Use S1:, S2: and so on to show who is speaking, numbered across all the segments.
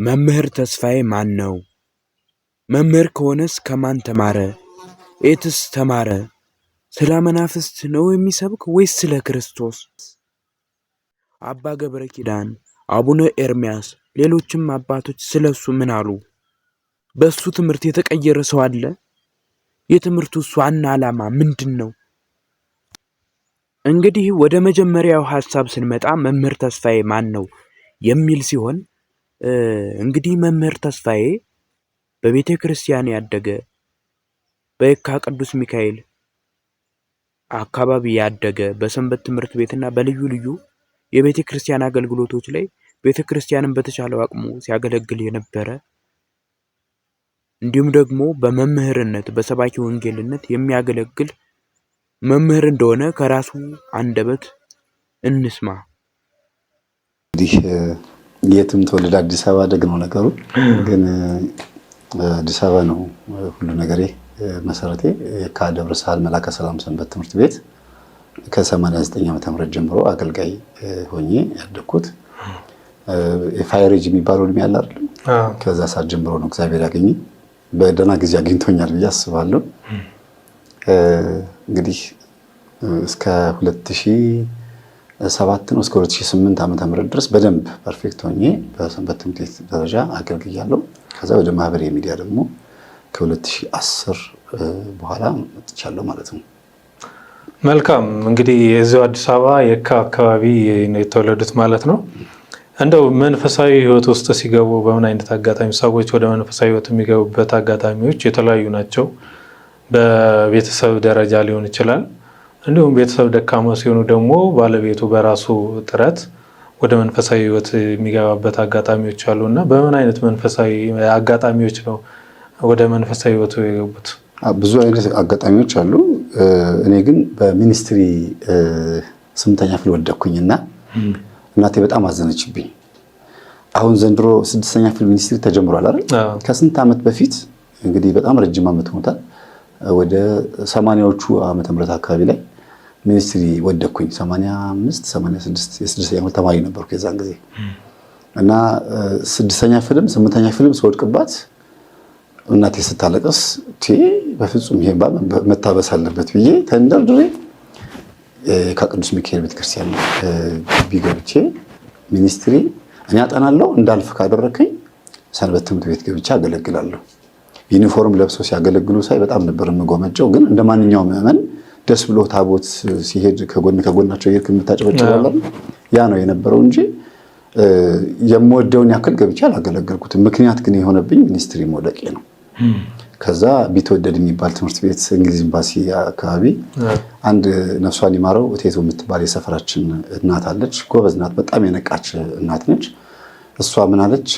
S1: መምህር ተስፋዬ ማን ነው? መምህር ከሆነስ ከማን ተማረ? የትስ ተማረ? ስለ መናፍስት ነው የሚሰብክ ወይስ ስለ ክርስቶስ? አባ ገብረ ኪዳን፣ አቡነ ኤርሚያስ፣ ሌሎችም አባቶች ስለሱ ምን አሉ? በሱ ትምህርት የተቀየረ ሰው አለ? የትምህርቱስ ዋና ዓላማ ምንድን ነው? እንግዲህ ወደ መጀመሪያው ሐሳብ ስንመጣ መምህር ተስፋዬ ማን ነው የሚል ሲሆን እንግዲህ መምህር ተስፋዬ በቤተ ክርስቲያን ያደገ በየካ ቅዱስ ሚካኤል አካባቢ ያደገ በሰንበት ትምህርት ቤትና በልዩ ልዩ የቤተ ክርስቲያን አገልግሎቶች ላይ ቤተ ክርስቲያንን በተቻለው አቅሙ ሲያገለግል የነበረ እንዲሁም ደግሞ በመምህርነት በሰባኪ ወንጌልነት የሚያገለግል መምህር እንደሆነ ከራሱ አንደበት እንስማ።
S2: እንግዲህ የትም ተወለደ አዲስ አበባ ደግ ነው ነገሩ። ግን አዲስ አበባ ነው ሁሉ ነገሬ። መሰረቴ ከደብረ ሳህል መላከ ሰላም ሰንበት ትምህርት ቤት ከ89 ዓመተ ምህረት ጀምሮ አገልጋይ ሆኜ ያደግኩት። የፋይሬጅ የሚባለው እድሜ ያለ አይደል? ከዛ ሰዓት ጀምሮ ነው እግዚአብሔር ያገኘኝ። በደህና ጊዜ አግኝቶኛል ብዬ አስባለሁ። እንግዲህ እስከ 2007 ነው እስከ 2008 ዓመተ ምህረት ድረስ በደንብ ፐርፌክት ሆኜ በሰንበት ትምህርት ቤት ደረጃ አገልግያለሁ። ከዛ ወደ ማህበራዊ ሚዲያ ደግሞ ከ2010 በኋላ መጥቻለሁ ማለት ነው።
S3: መልካም። እንግዲህ የዚያው አዲስ አበባ የካ አካባቢ ነው የተወለዱት ማለት ነው። እንደው መንፈሳዊ ህይወት ውስጥ ሲገቡ በምን አይነት አጋጣሚ ሰዎች ወደ መንፈሳዊ ህይወት የሚገቡበት አጋጣሚዎች የተለያዩ ናቸው። በቤተሰብ ደረጃ ሊሆን ይችላል። እንዲሁም ቤተሰብ ደካማ ሲሆኑ ደግሞ ባለቤቱ በራሱ ጥረት ወደ መንፈሳዊ ህይወት የሚገባበት አጋጣሚዎች አሉና በምን አይነት መንፈሳዊ አጋጣሚዎች ነው ወደ መንፈሳዊ ህይወቱ የገቡት?
S2: ብዙ አይነት አጋጣሚዎች አሉ። እኔ ግን በሚኒስትሪ 8ኛ ክፍል ወደኩኝና እናቴ በጣም አዘነችብኝ። አሁን ዘንድሮ 6ኛ ክፍል ሚኒስትሪ ተጀምሯል አይደል? ከስንት ዓመት በፊት እንግዲህ በጣም ረጅም ዓመት ሆኖታል። ወደ 80ዎቹ ዓመተ ምህረት አካባቢ ላይ ሚኒስትሪ ወደኩኝ። 85 86 የ6ኛ ክፍል ተማሪ ነበርኩ የዛን ጊዜ እና 6ኛ ክፍልም 8ኛ ክፍልም ስወድቅባት እናቴ ስታለቅስ በፍጹም ይሄ መታበስ አለበት ብዬ ተንደርድሬ ከቅዱስ ሚካኤል ቤተክርስቲያን ግቢ ገብቼ ሚኒስትሪ እኔ አጠናለሁ እንዳልፍ ካደረከኝ ሰንበት ትምህርት ቤት ገብቼ አገለግላለሁ። ዩኒፎርም ለብሰው ሲያገለግሉ ሳይ በጣም ነበር የምጎመጨው። ግን እንደማንኛውም ምዕመን ደስ ብሎ ታቦት ሲሄድ ከጎናቸው ይርክ የምታጨበጭባለን ያ ነው የነበረው እንጂ የምወደውን ያክል ገብቼ አላገለገልኩትም። ምክንያት ግን የሆነብኝ ሚኒስትሪ መውደቄ ነው። ከዛ ቢትወደድ የሚባል ትምህርት ቤት እንግሊዝ ኤምባሲ አካባቢ አንድ ነፍሷን ይማረው እቴቶ የምትባል የሰፈራችን እናት አለች። ጎበዝ ናት፣ በጣም የነቃች እናት ነች። እሷ ምን አለች?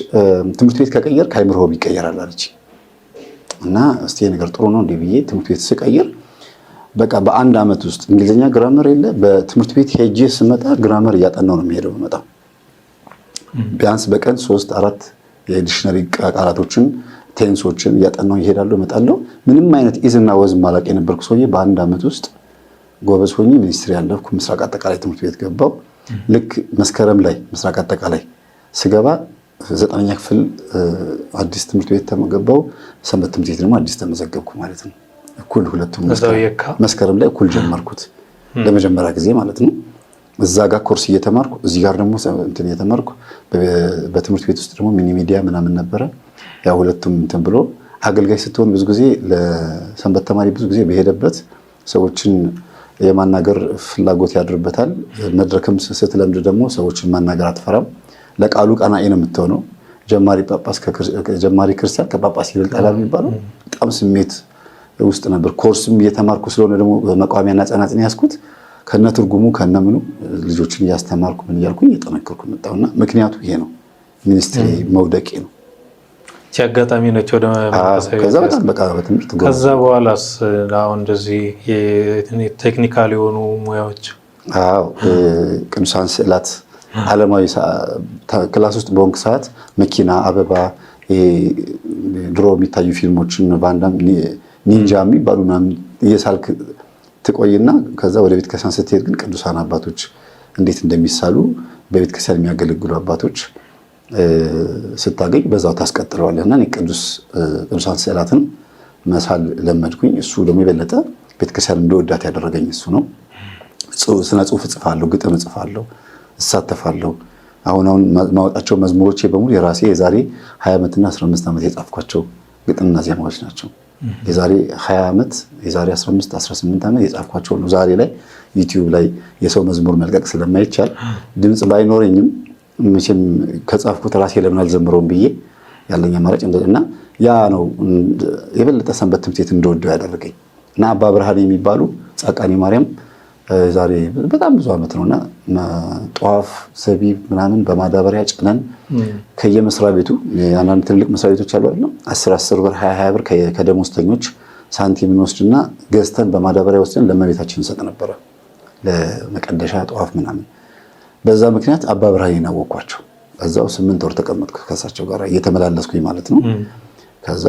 S2: ትምህርት ቤት ከቀየር ከአይምሮህ ይቀየራል አለች። እና እስቲ ነገር ጥሩ ነው እንዴ ብዬ ትምህርት ቤት ስቀይር በቃ በአንድ ዓመት ውስጥ እንግሊዝኛ ግራመር የለ። በትምህርት ቤት ሄጄ ስመጣ ግራመር እያጠናው ነው የሚሄደው። መጣው ቢያንስ በቀን 3-4 የዲክሽነሪ ቃላቶችን ቴንሶችን እያጠናው ይሄዳለሁ እመጣለሁ። ምንም አይነት ኢዝና ወዝ ማላቅ የነበርኩ ሰውዬ በአንድ ዓመት ውስጥ ጎበዝ ሆኜ ሚኒስትሪ ያለፍኩ። ምስራቅ አጠቃላይ ትምህርት ቤት ገባው። ልክ መስከረም ላይ ምስራቅ አጠቃላይ ስገባ 9ኛ ክፍል አዲስ ትምህርት ቤት ተመገባው። ሰንበት ትምህርት ቤት ደግሞ አዲስ ተመዘገብኩ ማለት ነው። እኩል ሁለቱም መስከረም ላይ እኩል ጀመርኩት ለመጀመሪያ ጊዜ ማለት ነው። እዛ ጋር ኮርስ እየተማርኩ እዚህ ጋር ደግሞ እንትን እየተማርኩ በትምህርት ቤት ውስጥ ደግሞ ሚኒ ሚዲያ ምናምን ነበረ። ያው ሁለቱም እንትን ብሎ አገልጋይ ስትሆን ብዙ ጊዜ ለሰንበት ተማሪ ብዙ ጊዜ በሄደበት ሰዎችን የማናገር ፍላጎት ያድርበታል። መድረክም ስትለምድ ደግሞ ሰዎችን ማናገር አትፈራም። ለቃሉ ቀናኢ ነው የምትሆነው። ጀማሪ ክርስቲያን ከጳጳስ ይበልጣል የሚባለው በጣም ስሜት ውስጥ ነበር። ኮርስም እየተማርኩ ስለሆነ ደግሞ በመቋሚያና ጸናጽን ያስኩት ከነትርጉሙ ከነምኑ ልጆችን እያስተማርኩ ምን እያልኩኝ እየጠነከርኩ መጣሁና ምክንያቱ ይሄ ነው፣ ሚኒስትሪ መውደቄ ነው።
S3: አጋጣሚ ነች ወደ መንፈሳዊ
S2: ከዛ በጣም በቃ በትምህርት ጎበዝ።
S3: ከዛ በኋላስ አሁን እንደዚህ ቴክኒካል የሆኑ ሙያዎች? አዎ
S2: ቅዱሳን ስዕላት ዓለማዊ ክላስ ውስጥ በወንክ ሰዓት መኪና፣ አበባ፣ ድሮ የሚታዩ ፊልሞችን ባንዳም ኒንጃ የሚባሉ ምናምን እየሳልክ ትቆይና ከዛ ወደ ቤተክርስቲያን ስትሄድ ግን ቅዱሳን አባቶች እንዴት እንደሚሳሉ በቤተክርስቲያን የሚያገለግሉ አባቶች ስታገኝ በዛው ታስቀጥለዋለህ እና ቅዱሳን ስዕላትን መሳል ለመድኩኝ። እሱ ደግሞ የበለጠ ቤተክርስቲያን እንደወዳት ያደረገኝ እሱ ነው። ስነ ጽሁፍ እጽፋለሁ፣ ግጥም እጽፋለሁ፣ እሳተፋለሁ። አሁን ማወጣቸው መዝሙሮቼ በሙሉ የራሴ የዛሬ 20 ዓመትና 15 ዓመት የጻፍኳቸው ግጥምና ዜማዎች ናቸው። የዛሬ 20 ዓመት የዛሬ 15 18 ዓመት የጻፍኳቸው ነው። ዛሬ ላይ ዩቲዩብ ላይ የሰው መዝሙር መልቀቅ ስለማይቻል ድምፅ ባይኖረኝም መቼም ከጻፍኩት ራሴ ለምን አልዘምረውም ብዬ ያለኝ አማራጭ እና ያ ነው የበለጠ ሰንበት ትምህርት ቤት እንደወደው ያደረገኝ እና አባ ብርሃን የሚባሉ ጻቃኔ ማርያም ዛሬ በጣም ብዙ ዓመት ነውና ጧፍ ዘቢብ ምናምን በማዳበሪያ ጭነን ከየመስሪያ ቤቱ አንዳንድ ትልቅ መስሪያ ቤቶች አሉ አይደል 10 ብር 20 ብር ከደሞዝተኞች ሳንቲም እንወስድና ገዝተን በማዳበሪያ ወስደን ለእመቤታችን እንሰጥ ነበረ ለመቀደሻ ጧፍ ምናምን። በዛ ምክንያት አባ ብርሃኔን አወኳቸው። እዛው 8 ወር ተቀመጥኩ ከእሳቸው ጋር እየተመላለስኩኝ ማለት ነው። ከዛ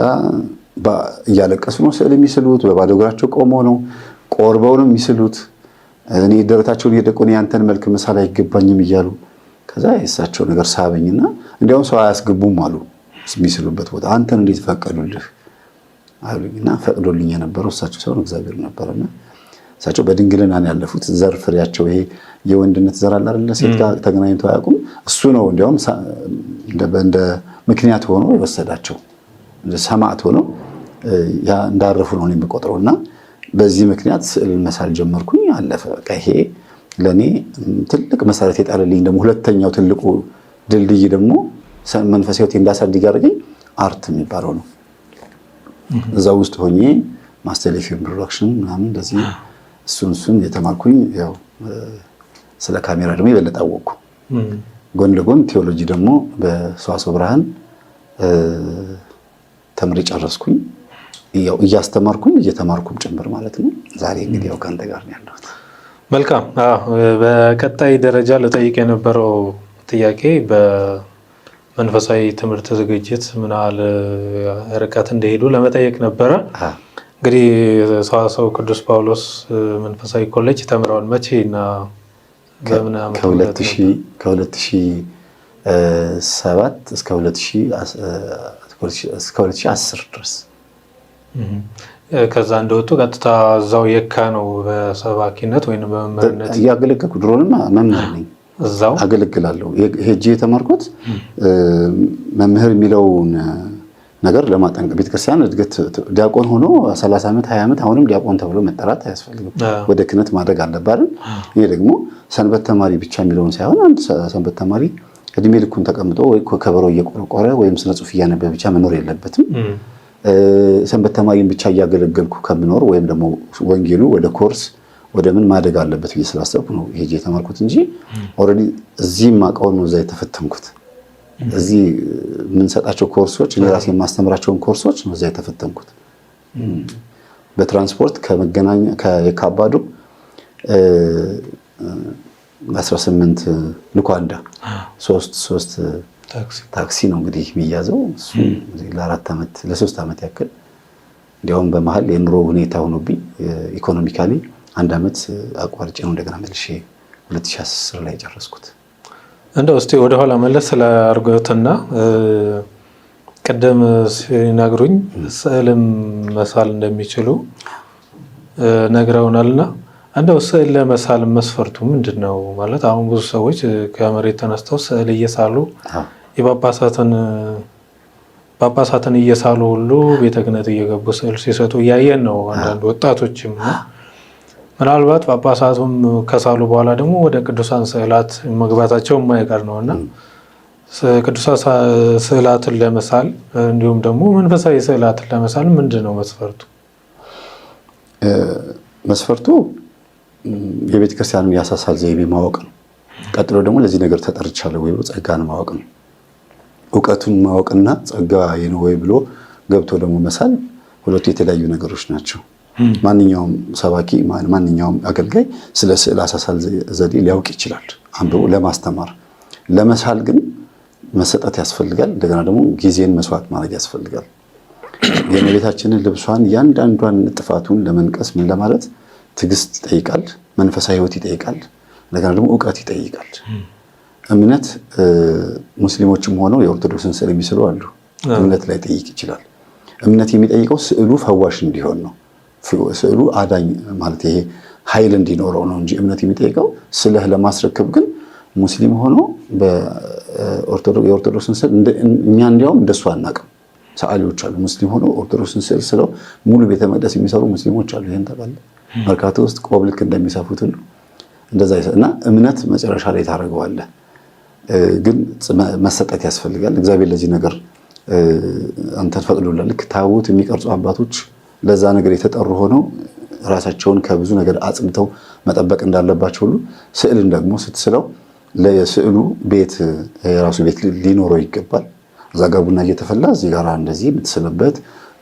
S2: እያለቀሱ ነው ስዕል የሚስሉት፣ በባዶ እግራቸው ቆመው ነው፣ ቆርበው ነው የሚስሉት። እኔ ደረታቸውን እየደቆነ ያንተን መልክ መሳል አይገባኝም እያሉ ከዛ የእሳቸው ነገር ሳበኝና እንዲያውም ሰው አያስገቡም አሉ የሚስሉበት ቦታ። አንተን እንዴት ፈቀዱልህ አሉኝና ፈቅዶልኝ የነበረው እሳቸው ሳይሆን እግዚአብሔር ነበርና እሳቸው በድንግልና ነው ያለፉት። ዘር ፍሬያቸው ይሄ የወንድነት ዘር አለ አይደል ሴት ጋር ተገናኝተው አያውቁም። እሱ ነው እንዲያውም እንደ ምክንያት ሆኖ የወሰዳቸው እንደ ሰማዕት ሆኖ ያ እንዳረፉ ነው የሚቆጥረውና በዚህ ምክንያት ስዕል መሳል ጀመርኩኝ። አለፈ በቃ ይሄ ለኔ ትልቅ መሰረት የጣለልኝ ደግሞ ሁለተኛው ትልቁ ድልድይ ደግሞ መንፈሳዊ ሕይወቴ እንዳሳድግ ያደረገኝ አርት የሚባለው ነው። እዛ ውስጥ ሆኜ ማስተር ፊልም ፕሮዳክሽን ምናምን እንደዚህ እሱን የተማርኩኝ ያው ስለ ካሜራ ደግሞ የበለጠ አወቅኩ። ጎን ለጎን ቴዎሎጂ ደግሞ በሰዋስወ ብርሃን ተምሬ ጨረስኩኝ። ያው እያስተማርኩኝ እየተማርኩም ጭምር ማለት ነው። ዛሬ እንግዲህ ያው ካንተ ጋር ነው ያለሁት።
S3: መልካም። በቀጣይ ደረጃ ለጠይቅ የነበረው ጥያቄ በመንፈሳዊ ትምህርት ዝግጅት ምን ያህል ርቀት እንደሄዱ ለመጠየቅ ነበረ። እንግዲህ ሰዋስወ ቅዱስ ጳውሎስ መንፈሳዊ ኮሌጅ ተምረዋል። መቼ እና በምን ዓመት?
S2: ከ2007 እስከ 2010 ድረስ።
S3: ከዛ እንደወጡ ቀጥታ እዛው የካ ነው በሰባኪነት ወይም በመምህርነት
S2: እያገለገልኩ። ድሮንም መምህር ነኝ፣ እዛው አገለግላለሁ። ሄጄ የተማርኩት መምህር የሚለውን ነገር ለማጠንቀቅ ቤተክርስቲያን እድገት ዲያቆን ሆኖ 30 ዓመት 20 ዓመት አሁንም ዲያቆን ተብሎ መጠራት አያስፈልግም። ወደ ክህነት ማድረግ አለባት። ይሄ ደግሞ ሰንበት ተማሪ ብቻ የሚለውን ሳይሆን አንድ ሰንበት ተማሪ እድሜ ልኩን ተቀምጦ ወይ ከበሮ እየቆረቆረ ወይም ስነ ጽሑፍ እያነበበ ብቻ መኖር የለበትም። ሰንበት ተማሪን ብቻ እያገለገልኩ ከምኖር ወይም ደግሞ ወንጌሉ ወደ ኮርስ ወደ ምን ማደግ አለበት ብዬ ስላሰብኩ ነው ሄጄ የተማርኩት እንጂ ኦልሬዲ እዚህም ማውቀውን ነው እዛ የተፈተንኩት። እዚህ የምንሰጣቸው ኮርሶች እኔ ራሴ የማስተምራቸውን ኮርሶች ነው እዛ የተፈተንኩት። በትራንስፖርት ከመገናኛ ከየካባዱ 18 ልኳንዳ 3 ታክሲ ነው እንግዲህ የሚያዘው። እሱ ለ4 ዓመት ለ3 ዓመት ያክል እንዲያውም በመሀል የኑሮ ሁኔታ ሆኖብኝ ኢኮኖሚካሊ 1 ዓመት አቋርጬ ነው እንደገና መልሼ 2010 ላይ ጨረስኩት።
S3: እንደው እስቲ ወደ ኋላ መለስ ስላርጎትና ቀደም ሲነግሩኝ ስዕልም መሳል እንደሚችሉ ነግረውናልና እንደው ስዕል ለመሳል መስፈርቱ ምንድነው? ማለት አሁን ብዙ ሰዎች ከመሬት ተነስተው ስዕል እየሳሉ ጳጳሳትን እየሳሉ ሁሉ ቤተ ክህነት እየገቡ ስዕል ሲሰጡ እያየን ነው። አንዳንድ ወጣቶችም ምናልባት ጳጳሳቱም ከሳሉ በኋላ ደግሞ ወደ ቅዱሳን ስዕላት መግባታቸው የማይቀር ነውና ቅዱሳን ስዕላትን ለመሳል እንዲሁም ደግሞ መንፈሳዊ ስዕላትን ለመሳል ምንድነው መስፈርቱ?
S2: መስፈርቱ የቤተ ክርስቲያንን ያሳሳል ዘይቤ ማወቅ ነው። ቀጥሎ ደግሞ ለዚህ ነገር ተጠርቻለሁ ወይ ብሎ ጸጋን ማወቅ ነው። እውቀቱን ማወቅና ጸጋ ነው ወይ ብሎ ገብቶ ደግሞ መሳል ሁለቱ የተለያዩ ነገሮች ናቸው። ማንኛውም ሰባኪ ማንኛውም አገልጋይ ስለ ስዕል አሳሳል ዘዴ ሊያውቅ ይችላል አንብቦ ለማስተማር። ለመሳል ግን መሰጠት ያስፈልጋል። እንደገና ደግሞ ጊዜን መስዋዕት ማድረግ ያስፈልጋል። የእመቤታችንን ልብሷን ያንዳንዷን ጥፋቱን ለመንቀስ ምን ለማለት ትዕግስት ይጠይቃል። መንፈሳዊ ሕይወት ይጠይቃል። እንደገና ደግሞ እውቀት ይጠይቃል። እምነት ሙስሊሞችም ሆነው የኦርቶዶክስን ስዕል የሚስሉ አሉ። እምነት ላይ ጠይቅ ይችላል። እምነት የሚጠይቀው ስዕሉ ፈዋሽ እንዲሆን ነው። ስዕሉ አዳኝ ማለት ይሄ ኃይል እንዲኖረው ነው እንጂ እምነት የሚጠይቀው ስለህ ለማስረከብ ግን ሙስሊም ሆኖ የኦርቶዶክስን ስዕል እኛ እንዲያውም እንደሱ አናውቅም። ሰዓሊዎች አሉ ሙስሊም ሆኖ ኦርቶዶክስን ስዕል ስለው ሙሉ ቤተ መቅደስ የሚሰሩ ሙስሊሞች አሉ። ይሄን ታውቃለህ? መርካቶ ውስጥ ቆብ ልክ እንደሚሰፉት ሁሉ እንደዛ እና እምነት መጨረሻ ላይ ታደርገዋለህ። ግን መሰጠት ያስፈልጋል። እግዚአብሔር ለዚህ ነገር አንተን ፈቅዶላል። ልክ ታቦት የሚቀርጹ አባቶች ለዛ ነገር የተጠሩ ሆነው ራሳቸውን ከብዙ ነገር አጽምተው መጠበቅ እንዳለባቸው ሁሉ ስዕልን ደግሞ ስትስለው ለስዕሉ ቤት የራሱ ቤት ሊኖረው ይገባል። እዛ ጋር ቡና እየተፈላ እዚህ ጋር እንደዚህ የምትስልበት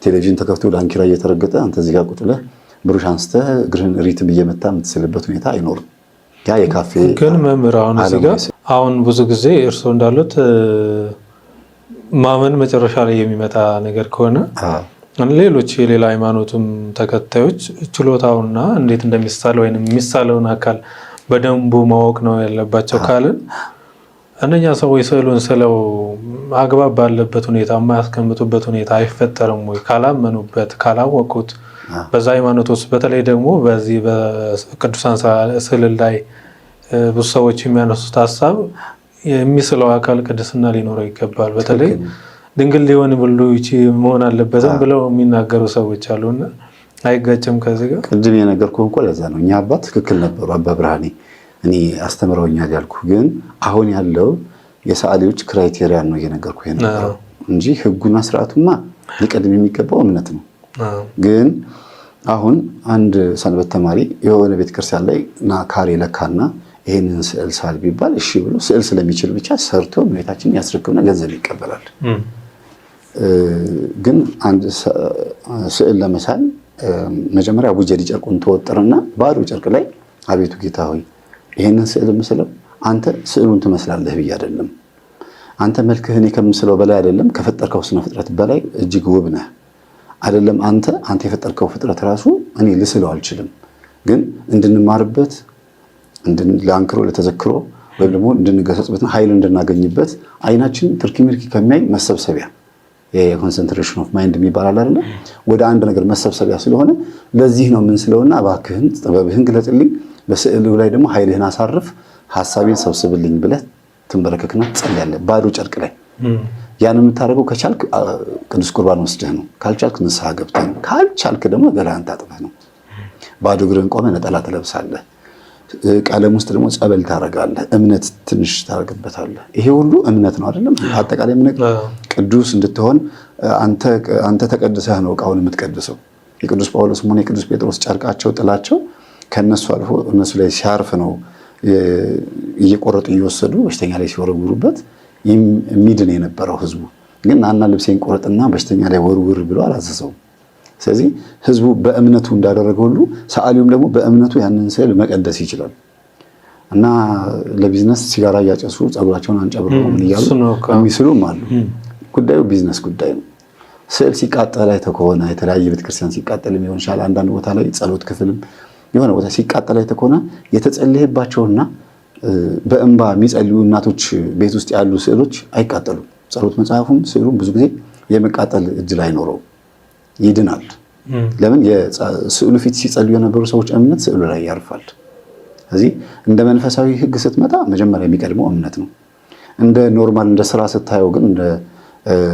S2: ቴሌቪዥን ተከፍቶ ዳንኪራ እየተረገጠ አንተ እዚህ ጋር ቁጭ ብለህ ብሩሽ አንስተህ እግርህን ሪትም እየመታ የምትስልበት ሁኔታ አይኖርም። ያ የካፌ
S3: ግን መምህር አሁን ብዙ ጊዜ እርስዎ እንዳሉት ማመን መጨረሻ ላይ የሚመጣ ነገር ከሆነ ሌሎች የሌላ ሃይማኖቱም ተከታዮች ችሎታውና እንዴት እንደሚሳል ወይም የሚሳለውን አካል በደንቡ ማወቅ ነው ያለባቸው ካልን እነኛ ሰዎች ስዕሉን ስለው አግባብ ባለበት ሁኔታ የማያስቀምጡበት ሁኔታ አይፈጠርም ወይ? ካላመኑበት ካላወቁት በዛ ሃይማኖት ውስጥ በተለይ ደግሞ በዚህ በቅዱሳን ስዕል ላይ ብዙ ሰዎች የሚያነሱት ሀሳብ የሚስለው አካል ቅድስና ሊኖረው ይገባል። በተለይ ድንግል ሊሆን ብሉ መሆን አለበትም ብለው የሚናገሩ ሰዎች አሉና አይጋጭም ከዚህ ጋር?
S2: ቅድም የነገርኩህ እኮ ለዛ ነው። እኛ አባት ትክክል ነበሩ። አባ ብርሃኔ እኔ አስተምረውኛል ያልኩ ግን አሁን ያለው የሰዓሊዎች ክራይቴሪያን ነው እየነገርኩህ የነበረው እንጂ ህጉና ስርዓቱማ ሊቀድም የሚገባው እምነት ነው። ግን አሁን አንድ ሰንበት ተማሪ የሆነ ቤተክርስቲያን ላይ ና ካሬ ለካና ይሄንን ስዕል ሳል ቢባል እሺ ብሎ ስዕል ስለሚችል ብቻ ሰርቶ እመቤታችንን ያስረክብና ገንዘብ ይቀበላል። ግን አንድ ስዕል ለመሳል መጀመሪያ አቡጀዲ ጨርቁን ተወጥርና ባዶ ጨርቅ ላይ አቤቱ ጌታ ሆይ ይሄንን ስዕል ምስለው አንተ ስዕሉን ትመስላለህ ብዬ አይደለም፣ አንተ መልክህን ከምስለው በላይ አይደለም፣ ከፈጠርከው ስነ ፍጥረት በላይ እጅግ ውብ ነህ አይደለም፣ አንተ የፈጠርከው ፍጥረት ራሱ እኔ ልስለው አልችልም፣ ግን እንድንማርበት ለአንክሮ ለተዘክሮ ወይም ደግሞ እንድንገሰጽበት ኃይል እንድናገኝበት አይናችን ትርኪ ምርኪ ከሚያይ መሰብሰቢያ የኮንሰንትሬሽን ኦፍ ማይንድ የሚባል አይደለ ወደ አንድ ነገር መሰብሰቢያ ስለሆነ ለዚህ ነው ምን ስለውና እባክህን ጥበብህን ግለጥልኝ፣ በስዕሉ ላይ ደግሞ ኃይልህን አሳርፍ፣ ሐሳቤን ሰብስብልኝ ብለህ ትንበረከክና ትጸልያለህ ባዶ ጨርቅ ላይ። ያን የምታደርገው ከቻልክ ቅዱስ ቁርባን ወስደህ ነው፣ ካልቻልክ ንስሐ ገብተህ ነው፣ ካልቻልክ ደግሞ ገላህን ታጥበህ ነው። ባዶ እግርህን ቆመህ ነጠላ ትለብሳለህ። ቀለም ውስጥ ደግሞ ጸበል ታረጋለህ፣ እምነት ትንሽ ታረግበታለህ። ይሄ ሁሉ እምነት ነው አይደለም? አጠቃላይ ምን ቅዱስ እንድትሆን አንተ ተቀድሰህ ነው ዕቃውን የምትቀድሰው። የቅዱስ ጳውሎስም ሆነ የቅዱስ ጴጥሮስ ጨርቃቸው ጥላቸው ከነሱ አልፎ እነሱ ላይ ሲያርፍ ነው እየቆረጡ እየወሰዱ በሽተኛ ላይ ሲወረውሩበት የሚድን የነበረው ህዝቡ። ግን ናና ልብሴን ቆረጥና በሽተኛ ላይ ወርውር ብሎ አላዘዘውም። ስለዚህ ህዝቡ በእምነቱ እንዳደረገ ሁሉ ሰዓሊውም ደግሞ በእምነቱ ያንን ስዕል መቀደስ ይችላል። እና ለቢዝነስ ሲጋራ እያጨሱ ጸጉራቸውን አንጨብረው ምን እያሉ የሚስሉም አሉ። ጉዳዩ ቢዝነስ ጉዳይ ነው። ስዕል ሲቃጠል አይተህ ከሆነ የተለያየ ቤተክርስቲያን ሲቃጠል ሊሆን ይችላል። አንዳንድ ቦታ ላይ ጸሎት ክፍልም የሆነ ቦታ ሲቃጠል አይተህ ከሆነ የተጸለየባቸውና በእንባ የሚጸልዩ እናቶች ቤት ውስጥ ያሉ ስዕሎች አይቃጠሉም። ጸሎት መጽሐፉም ስዕሉም ብዙ ጊዜ የመቃጠል እድል አይኖረውም፣ ይድናል። ለምን? የስዕሉ ፊት ሲጸልዩ የነበሩ ሰዎች እምነት ስዕሉ ላይ ያርፋል። ስለዚህ እንደ መንፈሳዊ ህግ ስትመጣ መጀመሪያ የሚቀድመው እምነት ነው። እንደ ኖርማል እንደ ስራ ስታየው ግን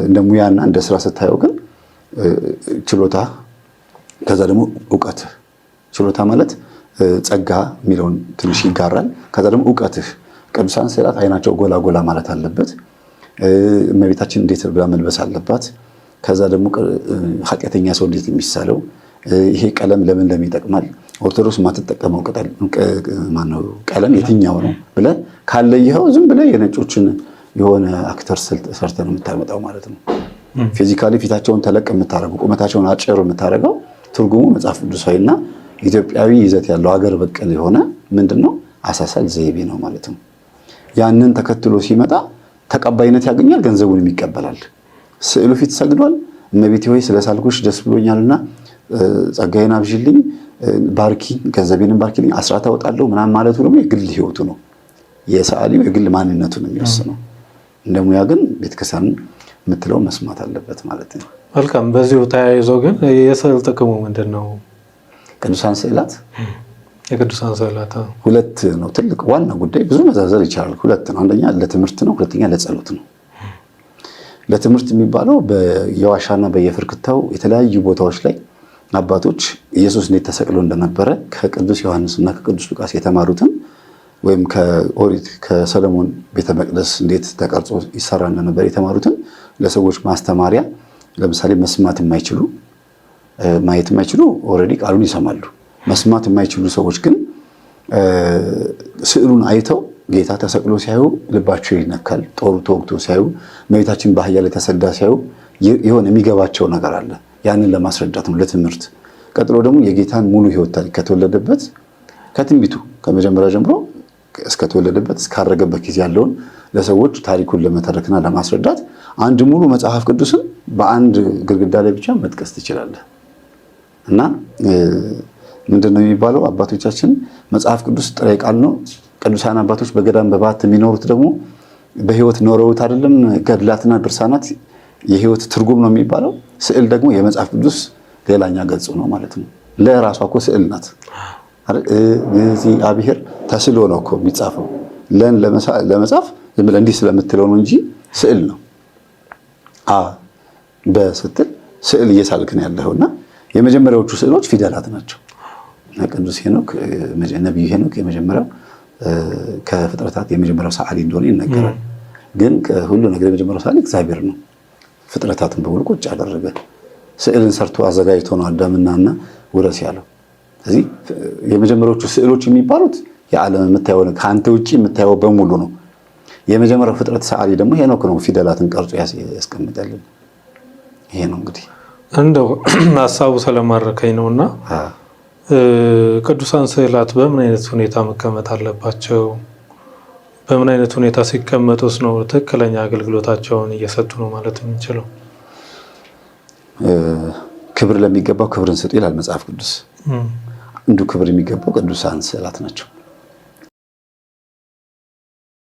S2: እንደ ሙያና እንደ ስራ ስታየው ግን ችሎታ፣ ከዛ ደግሞ እውቀትህ። ችሎታ ማለት ጸጋ የሚለውን ትንሽ ይጋራል። ከዛ ደግሞ እውቀትህ። ቅዱሳን ስዕላት አይናቸው ጎላ ጎላ ማለት አለበት። እመቤታችን እንዴት ብላ መልበስ አለባት። ከዛ ደግሞ ኃጢአተኛ ሰው እንዴት የሚሳለው፣ ይሄ ቀለም ለምን ይጠቅማል፣ ኦርቶዶክስ የማትጠቀመው ቀለም የትኛው ነው ብለህ ካለየኸው ዝም ብለህ የነጮችን የሆነ አክተር ሰርተህ ነው የምታመጣው ማለት ነው። ፊዚካሊ ፊታቸውን ተለቅ የምታደርገው ቁመታቸውን አጭር የምታደርገው ትርጉሙ መጽሐፍ ቅዱሳዊና ኢትዮጵያዊ ይዘት ያለው ሀገር በቀል የሆነ ምንድነው አሳሳል ዘይቤ ነው ማለት ነው። ያንን ተከትሎ ሲመጣ ተቀባይነት ያገኛል፣ ገንዘቡንም ይቀበላል። ስዕሉ ፊት ሰግዷል። እመቤቴ ሆይ ስለሳልኩሽ ደስ ብሎኛልና ጸጋዬን አብዥልኝ፣ ባርኪ፣ ገንዘቤንም ባርኪልኝ፣ አስራት አወጣለሁ ምናምን ማለቱ ደግሞ የግል ህይወቱ ነው። የሰዓሊው የግል ማንነቱን የሚወስነው። እንደ ሙያ ግን ቤተክርስቲያን የምትለው መስማት አለበት ማለት ነው።
S3: መልካም። በዚሁ ተያይዞ ግን የስዕል ጥቅሙ ምንድን ነው?
S2: ቅዱሳን ስዕላት
S3: የቅዱሳን ስዕላት
S2: ሁለት ነው። ትልቅ ዋና ጉዳይ ብዙ መዘርዘር ይቻላል። ሁለት ነው። አንደኛ ለትምህርት ነው፣ ሁለተኛ ለጸሎት ነው። ለትምህርት የሚባለው በየዋሻና በየፍርክታው የተለያዩ ቦታዎች ላይ አባቶች ኢየሱስ እንዴት ተሰቅሎ እንደነበረ ከቅዱስ ዮሐንስና ከቅዱስ ሉቃስ የተማሩትን ወይም ከኦሪት ከሰለሞን ቤተ መቅደስ እንዴት ተቀርጾ ይሰራ እንደነበር የተማሩትን ለሰዎች ማስተማሪያ። ለምሳሌ መስማት የማይችሉ ማየት የማይችሉ ኦልሬዲ ቃሉን ይሰማሉ። መስማት የማይችሉ ሰዎች ግን ስዕሉን አይተው ጌታ ተሰቅሎ ሲያዩ ልባቸው ይነካል። ጦሩ ተወግቶ ሲያዩ፣ እመቤታችን በአህያ ላይ ተሰዳ ሲያዩ የሆነ የሚገባቸው ነገር አለ። ያንን ለማስረዳት ነው ለትምህርት። ቀጥሎ ደግሞ የጌታን ሙሉ ሕይወት ታሪክ ከተወለደበት ከትንቢቱ ከመጀመሪያ ጀምሮ እስከተወለደበት እስካረገበት ጊዜ ያለውን ለሰዎች ታሪኩን ለመተረክና ለማስረዳት አንድ ሙሉ መጽሐፍ ቅዱስን በአንድ ግድግዳ ላይ ብቻ መጥቀስ ትችላለህ። እና ምንድነው የሚባለው? አባቶቻችን መጽሐፍ ቅዱስ ጥሬ ቃል ነው። ቅዱሳን አባቶች በገዳም በባት የሚኖሩት ደግሞ በህይወት ኖረውት አይደለም። ገድላትና ድርሳናት የህይወት ትርጉም ነው የሚባለው። ስዕል ደግሞ የመጽሐፍ ቅዱስ ሌላኛ ገጽ ነው ማለት ነው። ለራሷ እኮ ስዕል ናት። እግዚአብሔር ተስሎ ነው እኮ የሚጻፈው። ለን ለመጻፍ ዝም ብለህ እንዲህ ስለምትለው ነው እንጂ ስዕል ነው። በስትል ስዕል እየሳልክ ነው ያለውና የመጀመሪያዎቹ ስዕሎች ፊደላት ናቸው። ቅዱስ ሄኖክ ነብዩ ሄኖክ የመጀመሪያው ከፍጥረታት የመጀመሪያው ሰዓሊ እንደሆነ ይነገራል። ግን ከሁሉ ነገር የመጀመሪያው ሰዓሊ እግዚአብሔር ነው። ፍጥረታትን በሙሉ ቁጭ አደረገ። ስዕልን ሰርቶ አዘጋጅቶ ነው አዳምና ውረስ ያለው። ስለዚህ የመጀመሪያዎቹ ስዕሎች የሚባሉት የዓለም የምታየው ከአንተ ውጪ የምታየው በሙሉ ነው። የመጀመሪያው ፍጥረት ሰዓሊ ደግሞ ሄኖክ ነው። ፊደላትን ቀርጾ ያስቀምጣልን። ይሄ ነው እንግዲህ
S3: እንደው ሀሳቡ ስለማረከኝ ነውና ቅዱሳን ስዕላት በምን አይነት ሁኔታ መቀመጥ አለባቸው? በምን አይነት ሁኔታ ሲቀመጡስ ነው ትክክለኛ አገልግሎታቸውን እየሰጡ ነው ማለት የምንችለው?
S2: ክብር ለሚገባው ክብርን ስጡ ይላል መጽሐፍ ቅዱስ። አንዱ ክብር የሚገባው ቅዱሳን ስዕላት ናቸው።